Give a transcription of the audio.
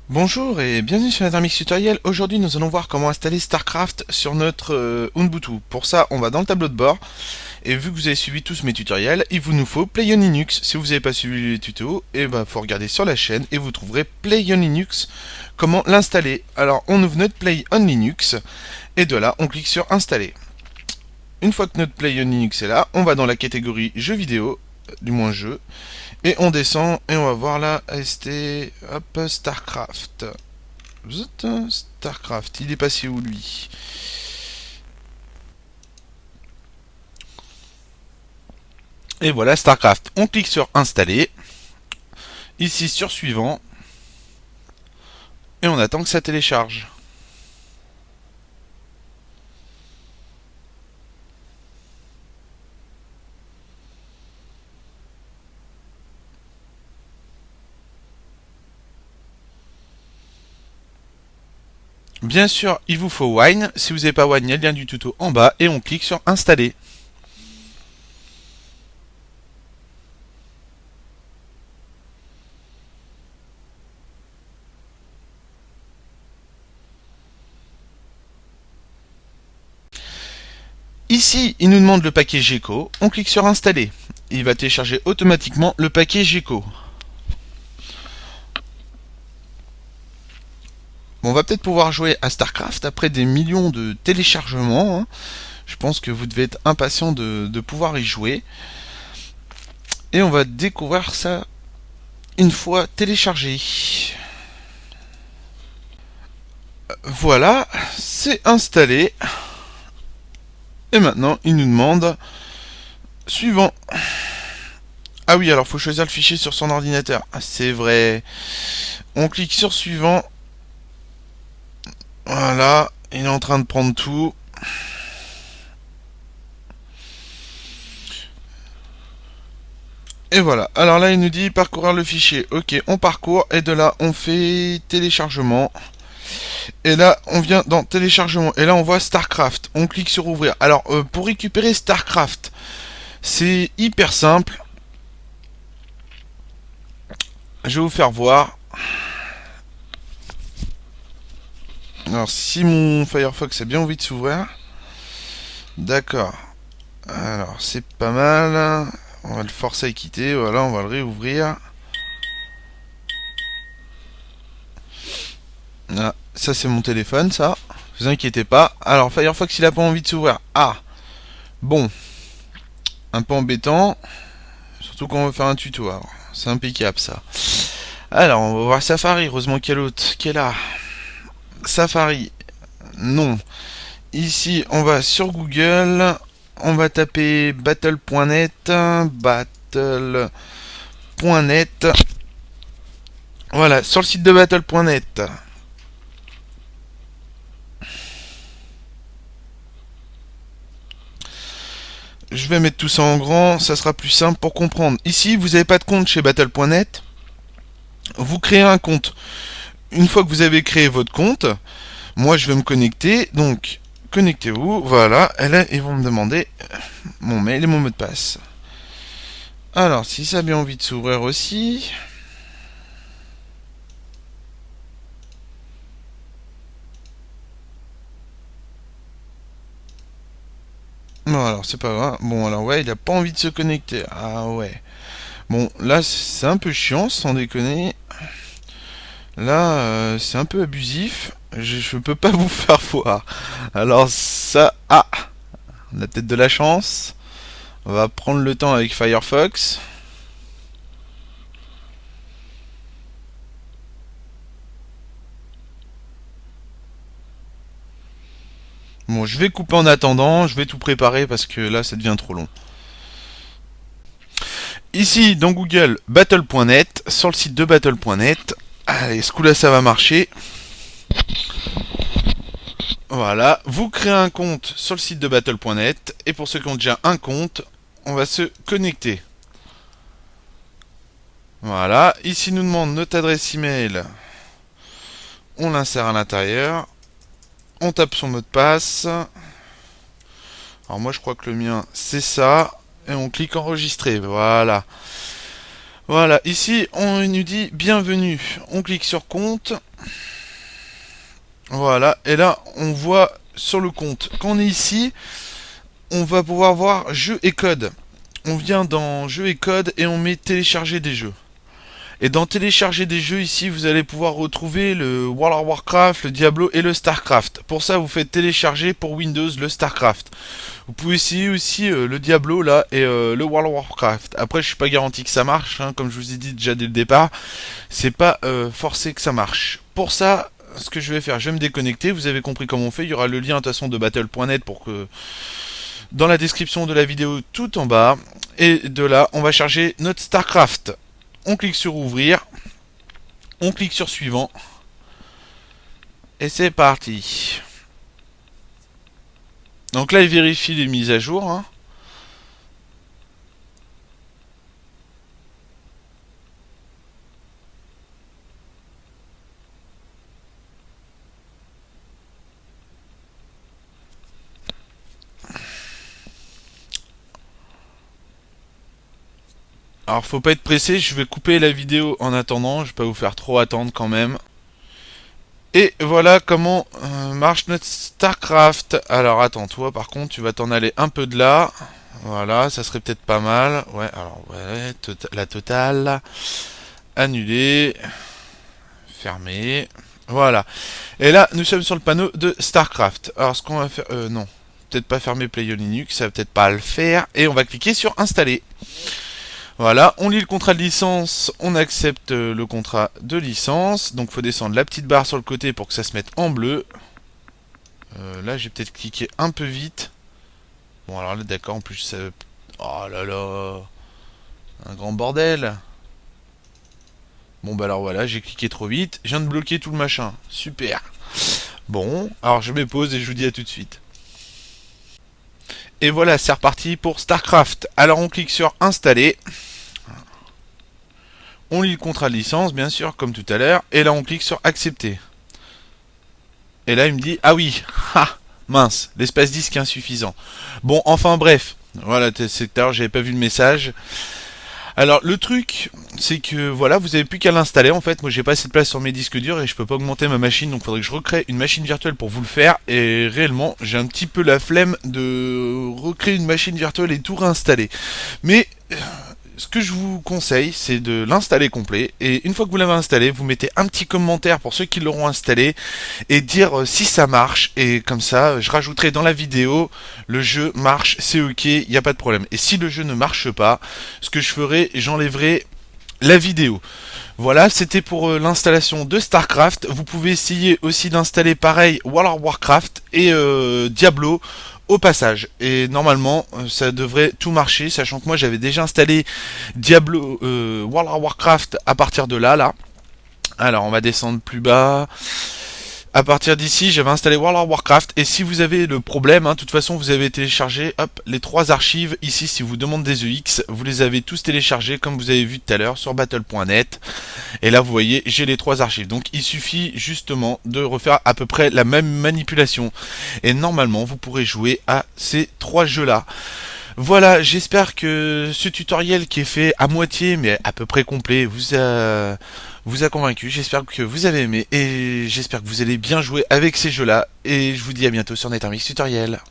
Bonjour et bienvenue sur Nethermix Tutoriel. Aujourd'hui nous allons voir comment installer StarCraft sur notre Ubuntu. Pour ça on va dans le tableau de bord et vu que vous avez suivi tous mes tutoriels, il vous nous faut Play on Linux. Si vous n'avez pas suivi les tutos, et faut regarder sur la chaîne et vous trouverez Play on Linux, comment l'installer. Alors on ouvre notre Play on Linux et de là on clique sur installer. Une fois que notre Play on Linux est là, on va dans la catégorie jeux vidéo, du moins jeux. Et on descend et on va voir là, AST, hop, StarCraft. Zut, StarCraft, il est passé où lui? Et voilà StarCraft. On clique sur installer. Ici sur suivant. Et on attend que ça télécharge. Bien sûr, il vous faut Wine. Si vous n'avez pas Wine, il y a le lien du tuto en bas. Et on clique sur installer. Ici, il nous demande le paquet GECO. On clique sur installer. Il va télécharger automatiquement le paquet GECO. Bon, on va peut-être pouvoir jouer à StarCraft après des millions de téléchargements. Hein. Je pense que vous devez être impatient de pouvoir y jouer. Et on va découvrir ça une fois téléchargé. Voilà, c'est installé. Et maintenant, il nous demande suivant. Ah oui, alors faut choisir le fichier sur son ordinateur. Ah, c'est vrai. On clique sur suivant. Voilà, il est en train de prendre tout. Et voilà, alors là il nous dit parcourir le fichier. Ok, on parcourt et de là on fait téléchargement. Et là on vient dans téléchargement et là on voit StarCraft. On clique sur ouvrir. Alors pour récupérer StarCraft, c'est hyper simple. Je vais vous faire voir. Alors si mon Firefox a bien envie de s'ouvrir. D'accord. Alors c'est pas mal. On va le forcer à quitter. Voilà, on va le réouvrir. Ah, ça c'est mon téléphone, ça. Vous inquiétez pas. Alors Firefox il a pas envie de s'ouvrir. Ah, bon, un peu embêtant. Surtout quand on veut faire un tuto. C'est impeccable ça. Alors on va voir Safari. Heureusement qu'il y a l'autre qui est là. Safari, non. Ici on va sur Google. On va taper battle.net. Battle.net. Voilà, sur le site de battle.net. Je vais mettre tout ça en grand, ça sera plus simple pour comprendre. Ici, vous n'avez pas de compte chez Battle.net. Vous créez un compte. Une fois que vous avez créé votre compte, moi je vais me connecter. Donc, connectez-vous. Voilà. Et là, ils vont me demander mon mail et mon mot de passe. Alors, si ça a bien envie de s'ouvrir aussi. Non, alors c'est pas grave. Bon, alors ouais, il a pas envie de se connecter. Ah ouais. Bon, là, c'est un peu chiant, sans déconner. Là, c'est un peu abusif. Je peux pas vous faire voir. Alors ça... Ah, on a peut-être de la chance. On va prendre le temps avec Firefox. Bon, je vais couper en attendant. Je vais tout préparer parce que là, ça devient trop long. Ici, dans Google, battle.net. Sur le site de battle.net. Allez, ce coup-là, ça va marcher. Voilà, vous créez un compte sur le site de battle.net et pour ceux qui ont déjà un compte, on va se connecter. Voilà, ici nous demande notre adresse email. On l'insère à l'intérieur. On tape son mot de passe. Alors moi je crois que le mien c'est ça. Et on clique enregistrer. Voilà. Voilà, ici on nous dit bienvenue. On clique sur compte. Voilà, et là on voit sur le compte, quand on est ici, on va pouvoir voir jeux et code. On vient dans jeux et code et on met télécharger des jeux. Et dans télécharger des jeux ici, vous allez pouvoir retrouver le World of Warcraft, le Diablo et le Starcraft. Pour ça, vous faites télécharger pour Windows le Starcraft. Vous pouvez essayer aussi le Diablo là et le World of Warcraft. Après, je suis pas garanti que ça marche, hein, comme je vous ai dit déjà dès le départ. C'est pas forcé que ça marche. Pour ça, ce que je vais faire, je vais me déconnecter. Vous avez compris comment on fait. Il y aura le lien de toute façon de battle.net pour que dans la description de la vidéo tout en bas. Et de là, on va charger notre Starcraft. On clique sur ouvrir, on clique sur suivant, et c'est parti. Donc là, il vérifie les mises à jour. Hein. Alors, faut pas être pressé, je vais couper la vidéo en attendant, je vais pas vous faire trop attendre quand même. Et voilà comment marche notre Starcraft. Alors attends, toi par contre, tu vas t'en aller un peu de là. Voilà, ça serait peut-être pas mal. Ouais, alors ouais, la totale. Annuler. Fermer. Voilà. Et là, nous sommes sur le panneau de Starcraft. Alors ce qu'on va faire... non. Peut-être pas fermer Play on Linux, ça va peut-être pas le faire. Et on va cliquer sur installer. Voilà, on lit le contrat de licence, on accepte le contrat de licence. Donc faut descendre la petite barre sur le côté pour que ça se mette en bleu. Là j'ai peut-être cliqué un peu vite. Bon alors là d'accord, en plus ça... Oh là là, un grand bordel. Bon bah alors voilà, j'ai cliqué trop vite, je viens de bloquer tout le machin. Super. Bon, alors je me pose et je vous dis à tout de suite. Et voilà, c'est reparti pour Starcraft. Alors on clique sur installer. On lit le contrat de licence, bien sûr, comme tout à l'heure. Et là, on clique sur accepter. Et là, il me dit, ah oui, ah, mince, l'espace disque est insuffisant. Bon, enfin bref. Voilà, c'est tout à l'heure, j'avais pas vu le message. Alors, le truc, c'est que, voilà, vous avez plus qu'à l'installer, en fait. Moi, j'ai pas assez de place sur mes disques durs et je peux pas augmenter ma machine. Donc, il faudrait que je recrée une machine virtuelle pour vous le faire. Et réellement, j'ai un petit peu la flemme de recréer une machine virtuelle et tout réinstaller. Mais... ce que je vous conseille, c'est de l'installer complet. Et une fois que vous l'avez installé, vous mettez un petit commentaire pour ceux qui l'auront installé et dire si ça marche. Et comme ça, je rajouterai dans la vidéo, le jeu marche, c'est ok, il n'y a pas de problème. Et si le jeu ne marche pas, ce que je ferai, j'enlèverai la vidéo. Voilà, c'était pour l'installation de Starcraft. Vous pouvez essayer aussi d'installer pareil World of Warcraft et Diablo au passage. Et normalement, ça devrait tout marcher, sachant que moi j'avais déjà installé Diablo, World of Warcraft à partir de là. Alors on va descendre plus bas. À partir d'ici, j'avais installé World of Warcraft. Et si vous avez le problème, de toute façon, vous avez téléchargé les 3 archives. Ici, si vous demande des EX, vous les avez tous téléchargés, comme vous avez vu tout à l'heure, sur battle.net. Et là, vous voyez, j'ai les 3 archives. Donc, il suffit justement de refaire à peu près la même manipulation. Et normalement, vous pourrez jouer à ces 3 jeux-là. Voilà, j'espère que ce tutoriel qui est fait à moitié, mais à peu près complet, vous a convaincu. J'espère que vous avez aimé et j'espère que vous allez bien jouer avec ces jeux-là. Et je vous dis à bientôt sur NetherMix Tutoriel.